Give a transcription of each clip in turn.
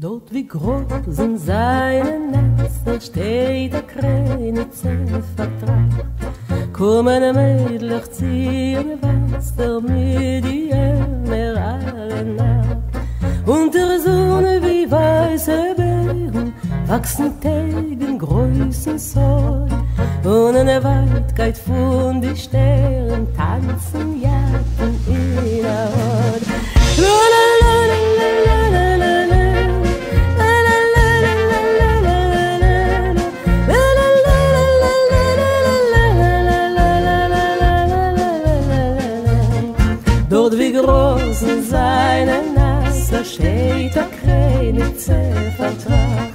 Dort wie groß sind seine Nässe, steht der Krenitz vertrag. Kommen Mädlich ziehen Wasser mit ihr alle nach. Unter Sonne wie weiße Beeren wachsen Tegen größen Soll. Und in der Weitkeit von die Sternen tanzen Jacken in der Hort. Dort wie groß in seine Nasse steht der Krenitz vertrag.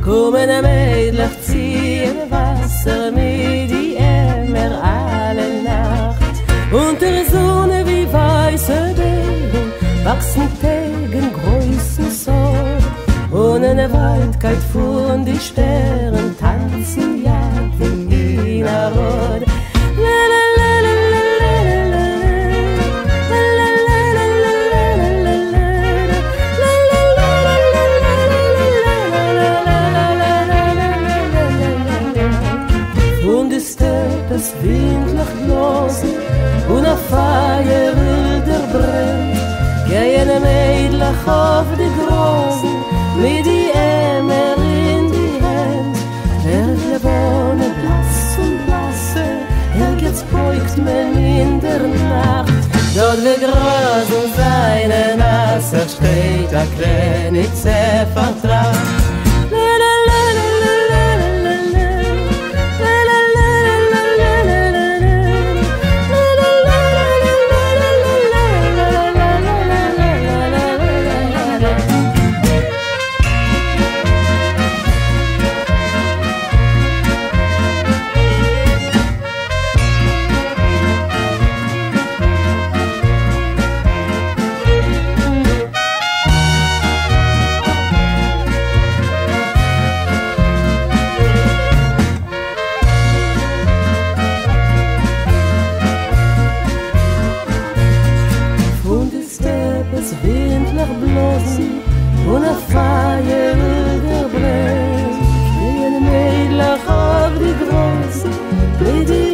Kommen Mädlich ziehen Wasser mit die Emmer alle Nacht. Unter Sonne wie weiße Beeren wachsen Tegen größen Soll. Und in der Weitkeit von die Sternen tanzen Jacken in der Rot. Das windlich bloßen und auf Feier wilder brennt. Gehen Mädlich auf die Großen mit die Emmer in die Hand. Der Lebone blass und blasse, jetzt beugt man in der Nacht. Dort wie groß und seine Nasse steht der Krenitz vertrag. Es windlich bloßen und auf Feier wilder brennt. Gehen Mädlich auf die Großen mit